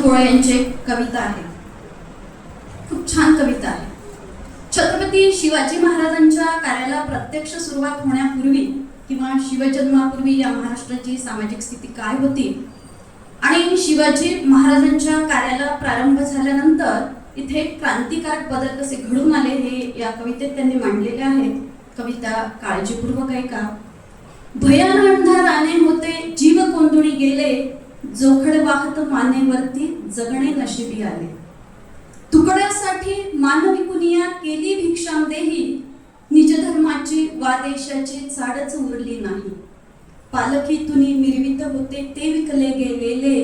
गोळे यांची एक कविता आहे, खूप छान कविता आहे. छत्रपती शिवाजी महाराजांच्या कार्याला प्रत्यक्ष सुरुवात होण्यापूर्वी किंवा शिवजन्मापूर्वी या महाराष्ट्राची सामाजिक स्थिती काय होती आणि शिवाजी महाराजांच्या कार्याला प्रारंभ झाल्यानंतर इथे क्रांतिकारक बदल कसे घडून आले हे या कवितेत त्यांनी मांडलेले आहे. कविता काळजीपूर्वक ऐका. भयान अंधाराने होते जीव कोंदुणी गेले, जोखड वाहत मानेवरती जगणे नशिबी आले. तुकड्यासाठी मानवी कुनिया केली भिक्षाम देही, निज धर्माची वा देशाची चाडच उरली नाही. पालखीतुनी मिरवित होते ते विकले गेलेले,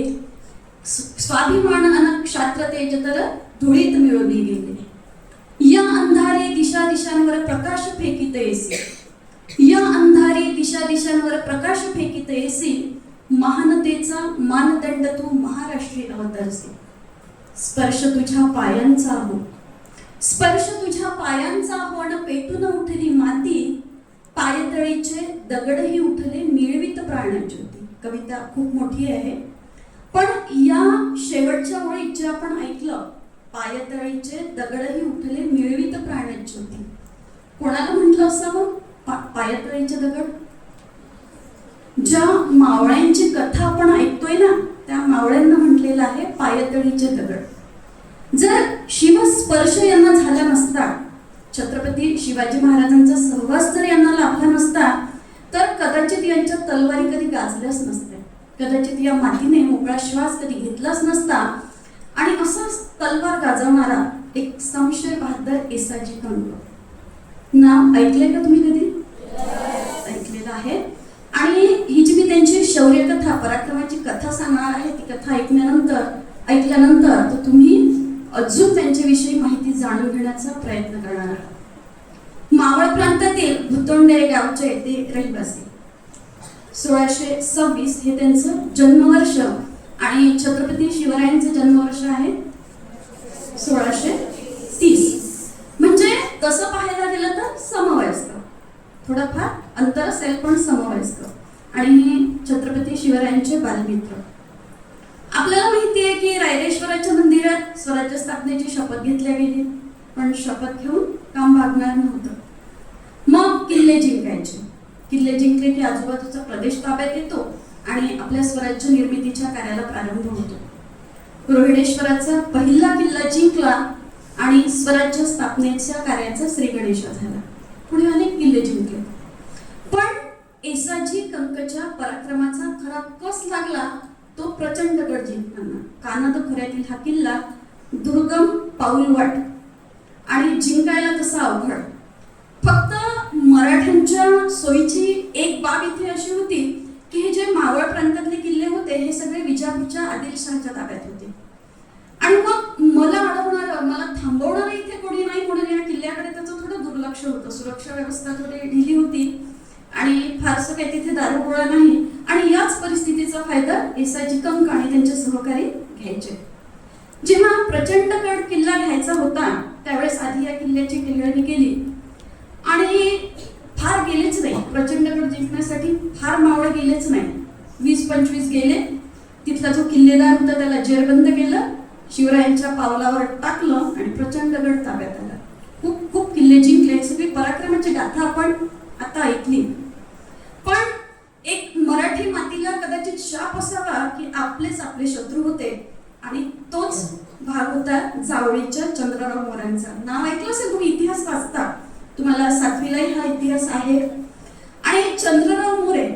स्वाभिमान अन क्षात्र तेज तर धुळीत मिळवली गेले. या अंधारे दिशा दिशांवर प्रकाश फेकीत येसी, या अंधारे दिशा दिशांवर प्रकाश फेकीत येसी, महानतेचा मानदंड तू महाराष्ट्री अवतरसी. स्पर्श तुझ्या पायांचा हो, स्पर्श तुझ्या पायांचा हो अन पेटून उठली माती, पायतळीचे दगडही उठले मिळवित प्राणज्योती. कविता खूप मोठी आहे, पण या शेवटच्या ओळीत जे आपण ऐकलं, पायतळीचे दगडही उठले मिळवित प्राणज्योती, कोणाला म्हटलं असावं पायतळीचे दगड? ज्या मावळ्यांची कथा आपण ऐकतोय ना, त्या मावळ्यांना म्हटलेलं आहे पायतळीचे दगड. जर शिवस्पर्श यांना झाला नसता, छत्रपती शिवाजी महाराजांचा सहवास जर यांना लाभला नसता, तर कदाचित यांच्या तलवारी कधी गाजल्याच नसत्या, कदाचित या मातीने मोकळा श्वास कधी घेतलाच नसता. आणि असाच तलवार गाजवणारा एक संशय बहादर येसाजी कंक, नाव ऐकले का तुम्ही कधी? ऐकलेलं आहे. आणि ही जी मी त्यांची शौर्य कथा, पराक्रमाची कथा सांगणार आहे, ती कथा ऐकल्यानंतर तर तुम्ही अजून त्यांच्याविषयी माहिती जाणून घेण्याचा प्रयत्न करणार आहात. मावळ प्रांतातील भुतोंडे गावचे ते रहिवासी. 1626 हे त्यांचं जन्मवर्ष आणि छत्रपती शिवरायांचं जन्मवर्ष आहे 1630. म्हणजे तसं पाहायला गेलं तर समवयस्क, थोडंफार अंतर असेल पण समवयस्क. आणि हे छत्रपती शिवरायांचे बालमित्र. आपल्याला माहिती आहे की रायरेश्वराच्या मंदिरात स्वराज्य स्थापनेची शपथ घेतल्या गेली, पण शपथ घेऊन काम भागणार नव्हतं. मग किल्ले जिंकायचे. किल्ले जिंकले की आजूबाजूचा प्रदेश ताब्यात येतो आणि आपल्या स्वराज्य निर्मितीच्या कार्याला प्रारंभ होतो. रोहिडेश्वराचा पहिला किल्ला जिंकला आणि स्वराज्य स्थापनेच्या कार्याचा श्रीगणेशा झाला. पुढे अनेक किल्ले जिंकले, पण येसाजी कंकच्या पराक्रमाचा खरा कस लागला तो प्रचंडगड जिंकताना. कानद खोऱ्यातील हा किल्ला दुर्गम, पाऊलवाट आणि जिंकायला तसा अवघड. फक्त मराठ्यांच्या सोयीची एक बाब इथे अशी होती की हे जे मावळ प्रांतातले किल्ले होते हे सगळे विजापूरच्या आदिलशहाच्या ताब्यात होते. आणि मग मला अडवणारं, मला थांबवणारं इथे कोणी नाही, म्हणून या किल्ल्याकडे त्याचं थोडं दुर्लक्ष होतं. सुरक्षा व्यवस्था थोडी ढिली होती आणि फारसं काही तिथे दारुगोळा नाही. आणि याच परिस्थितीचा फायदा येसाजी कंक आणि त्यांचे सहकारी घ्यायचे. जेव्हा प्रचंडगड किल्ला घ्यायचा होता त्यावेळेस आधी या किल्ल्याची टिंगळणी केली आणि फार गेलेच नाही. प्रचंडगड जिंकण्यासाठी फार मावळे गेलेच नाही. 20-25 गेले. तिथला जो किल्लेदार होता त्याला जेरबंद केलं, शिवरायांच्या पावलावर टाकलं आणि प्रचंडगड ताब्यात आला. खूप खूप किल्ले जिंकले. सगळी पराक्रमाची गाथा आपण आता ऐकली. पण एक मराठी मातीला कदाचित शाप असावा की आपलेच आपले शत्रू होते आणि तोच भाग होता जावळीच्या चंद्रराव मोऱ्यांचा. नाव ऐकलं असेल तुम्ही, इतिहास वाचता, तुम्हाला 7वीलाही हा इतिहास आहे. आणि चंद्रराव मोरे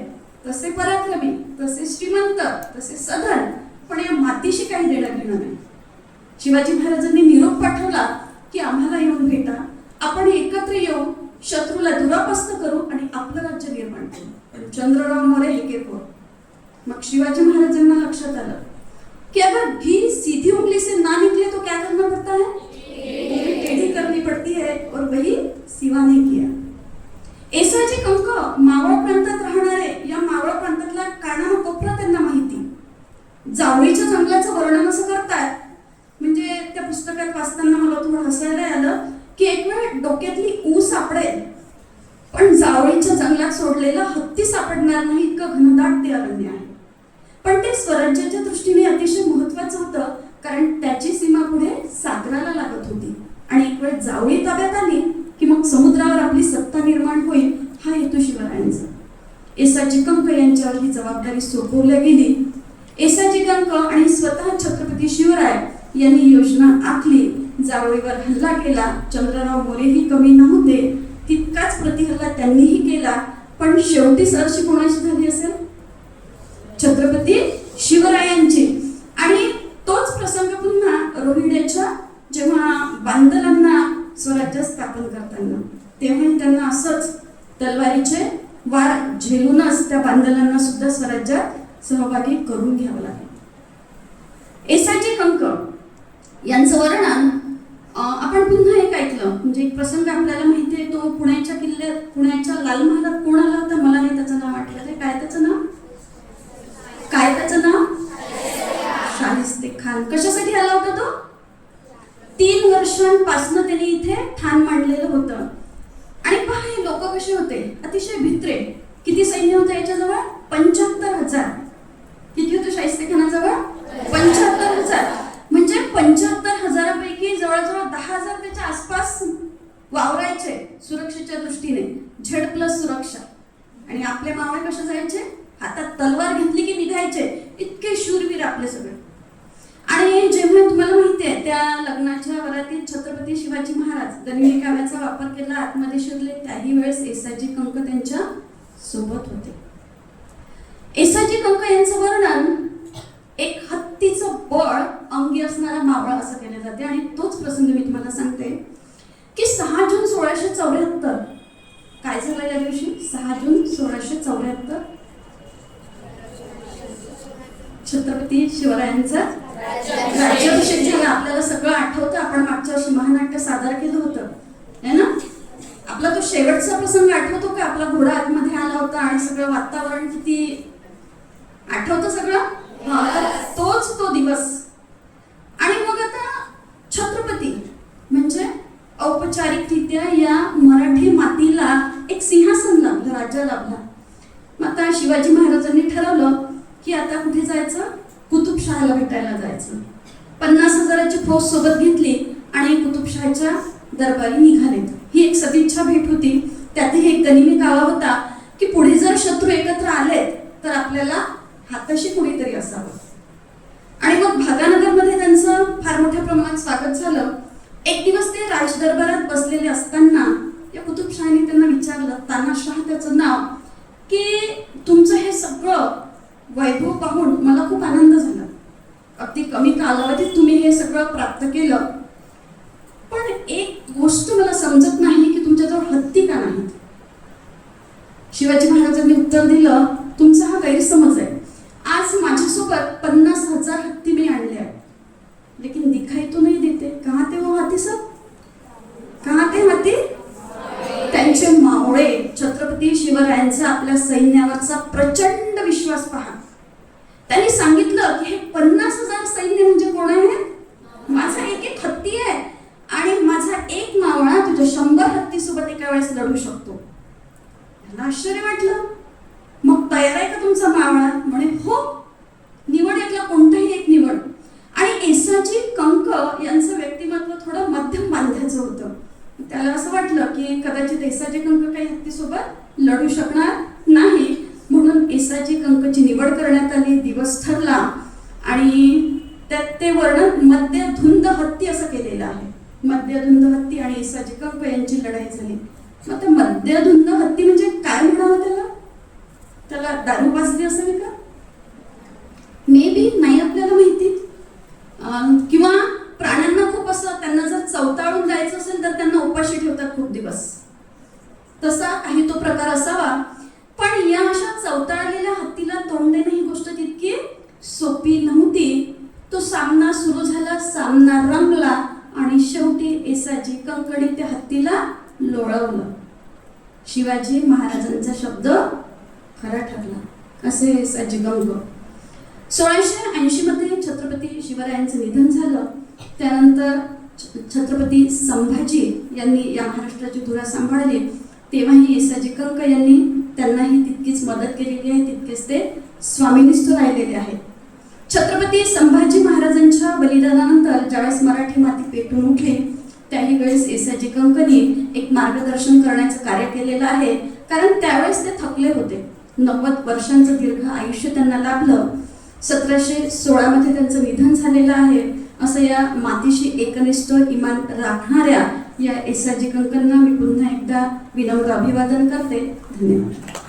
तसे पराक्रमी, तसे श्रीमंत, तसे सधन, पण या मातीशी काही देणं घेणं नाही. शिवाजी महाराजांनी निरोप पाठवला की आम्हाला येऊन भेटा, आपण एकत्र येऊ, शत्रूला दुरापस्त करू आणि आपलं राज्य निर्माण करू. पण चंद्रराव मोरे हे किरकोळ. मग शिवाजी महाराजांना लक्षात आलं कि अगर घी सीधी उंगली से ना निकले तो क्या करना पड़ता है, टेढ़ी करनी पड़ती है, और वही शिवा ने किया. येसाजी कंक मावळ प्रांतात राहणारे, या मावळ प्रांतातला काना कोपरा त्यांना माहिती. जावळीच्या जंगलाचं वर्णन असं करतात, म्हणजे त्या पुस्तकात वाचताना मला थोडं हसायला आलं की एक वेळ डोक्यातली ऊस सापडेल, पण जावळीच्या जंगलात सोडलेला हत्ती सापडणार नाही, इतकं घनदाट ते अरण्य आहे. पण ते स्वराज्याच्या दृष्टीने अतिशय महत्त्वाचं होतं, जावळी ताब्यात आली की मग समुद्रावर आपली सत्ता निर्माण होईल, हा हेतू शिवरायांचा. येसाजी कंक यांच्यावर ही जबाबदारी सोपवल्या गेली. येसाजी कंक आणि स्वतः छत्रपती शिवराय यांनी योजना आखली. जावळीवर हल्ला केला. चंद्रराव मोरेही कमी नव्हते, तितकाच प्रतिहल्ला त्यांनीही केला. पण शेवटी सरशी कोणाची झाली असेल? छत्रपती शिवरायांची. आणि तोच प्रसंग पुन्हा रोहिड्याच्या जेव्हा बांदलांना स्वराज्य स्थापन करताना, तेव्हा त्यांना असंच तलवारीचे वार झेलूनच त्या बांदलांना सुद्धा स्वराज्यात सहभागी करून घ्यावं लागेल. येसाजी कंक यांचं वर्णन आपण पुन्हा एक ऐकलं, म्हणजे एक प्रसंग आपल्याला माहिती आहे. तो पुण्याच्या लाल महालात कोण आला होता? मला नाही त्याचं नाव आठवत. काय त्याचं नाव? शाहिस्ते खान. कशासाठी आला होता तो? 3 वर्षांपासून त्यांनी इथे ठाण मांडलेलं होतं. आणि पहा हे लोक कसे होते, अतिशय भित्रे. किती सैन्य होतं याच्याजवळ? 75,000. किती होतं शाहिस्ते खानाजवळ? 75,000. म्हणजे 75,000पैकी जवळजवळ 10,000 त्याच्या आसपास वावरायचे सुरक्षेच्या दृष्टीने. Z+ सुरक्षा. आणि आपले मावळे कसे जायचे? हातात तलवार घेतली की निघायचे. इतके शूरवीर आपले सगळे. आणि जेव्हा तुम्हाला माहिती आहे त्या लग्नाच्या वरातीत छत्रपती शिवाजी महाराज गनिमी काव्याचा वापर केला, आतमध्ये शिरले, त्याही वेळेस येसाजी कंक त्यांच्या सोबत होते. येसाजी कंक यांचं वर्णन एक हत्तीचं बळ अंगी असणारा मावळा असं केले जाते. आणि तोच प्रसंग मी तुम्हाला सांगते की 6 जून 1674 काय झालं या दिवशी? 6 जून 1674 छत्रपती शिवरायांचा राज्याभिषेक झाला. आपल्याला सगळं आठवतं. आपण मागच्या वर्षी महानाट्य सादर केलं होतं, है ना? आपला तो शेवटचा प्रसंग आठवतो का? आपला घोडा आतमध्ये आला होता आणि सगळं वातावरण किती आठवतं सगळं? तोच तो दिवस. आणि मग आता छत्रपती म्हणजे औपचारिकरित्या या मराठी मातीला एक सिंहासन लाभलं, राज्य लाभला. मग आता शिवाजी महाराजांनी ठरवलं की आता कुठे जायचं? कुतुबशहाला भेटायला जायचं. 50,000ची फौज सोबत घेतली आणि कुतुबशहाच्या दरबारी निघाले. ही एक सदिच्छा भेट होती. त्यातही एक गनिमी कावा होता की पुढे जर शत्रू एकत्र आलेत तर आपल्याला हाताशी कुणीतरी असावं. आणि मग भागानगरमध्ये त्यांचं फार मोठ्या प्रमाणात स्वागत झालं. एक दिवस ते राजदरबारात बसलेले असताना या कुतुबशहाने त्यांना विचारलं, तानाशाह त्याचं नाव, की तुमचं हे सगळं वैभव पाहून मला खूप आनंद झाला. अगदी कमी कालावधीत तुम्ही हे सगळं प्राप्त केलं, पण एक गोष्ट मला समजत नाही की तुमच्याजवळ हत्ती का नाहीत? शिवाजी महाराजांनी उत्तर दिलं, तुमचा हा गैरसमज आहे. आज माझ्यासोबत 50,000 हत्ती मी आणले आहेत, लेकिन दिखाई तो नहीं देते. कहाँ थे वो हाथी सब? कहाँ थे हाथी? त्यांचे मावळे. छत्रपती शिवरायांचा आपल्या सैन्यावरचा प्रचंड विश्वास पहा. त्यांनी सांगितलं की हे 50,000 सैन्य म्हणजे कोण आहे? माझा एक हत्ती आहे आणि माझा एक मावळा तुझ्या 100 हत्ती सोबत एका वेळेस लढू शकतो. त्यांना आश्चर्य वाटलं. मग तयार आहे का तुमचा मावळा? म्हणे हो, निवड यातला कोणताही एक निवड. आणि येसाजी कंक यांचं व्यक्तिमत्व थोडं मध्यम बांध्याचं होतं. त्याला असं वाटलं की कदाचित येसाजी कंक काही हत्तीसोबत लढू शकणार नाही, म्हणून येसाजी कंकची निवड करण्यात आली. दिवस ठरला आणि त्यात ते वर्णन मध्यधुंद हत्ती असं केलेलं आहे. मध्यधुंद हत्ती आणि येसाजी कंक यांची लढाई झाली. मग त्या मध्यधुंद हत्ती म्हणजे काय म्हणावं त्याला? त्याला दारू पाजली असावी का? मे बी, नाही आपल्याला माहिती. किंवा प्राण्यांना खूप असं त्यांना जर चवताळून जायचं असेल तर त्यांना उपाशी ठेवतात खूप दिवस, तसा काही तो प्रकार असावा. पण या अशा चवताळलेल्या हत्तीला तोंड देणं ही गोष्ट तितकी सोपी नव्हती. तो सामना सुरू झाला, सामना रंगला आणि शेवटी येसाजी कंकने त्या हत्तीला लोळवलं. शिवाजी महाराजांचा शब्द खरा ठरला, असे येसाजी कंक. 1680 मध्ये छत्रपती शिवरायांचं निधन झालं. त्यानंतर छत्रपती संभाजी यांनी या महाराष्ट्राची धुरा सांभाळली. तेव्हाही येसाजी कंक यांनी त्यांनाही तितकीच मदत केलेली आहे, तितकेच ते स्वामिनिष्ठ राहिलेले आहेत. छत्रपती संभाजी महाराजांच्या बलिदानानंतर ज्यावेळेस मराठी माती पेटून उठली त्याही वेळेस त्यावेळेस येसाजी कंकनी एक मार्गदर्शन करण्याचं कार्य केलेलं आहे, कारण त्यावेळेस ते थकले होते. 90 वर्षांचं दीर्घ आयुष्य त्यांना लाभलं. 1716 मध्ये त्यांचं निधन झालेलं आहे. असं या मातीशी एकनिष्ठ इमान राखणाऱ्या या येसाजी कंकना मी पुन्हा एकदा विनम्र अभिवादन करते. धन्यवाद.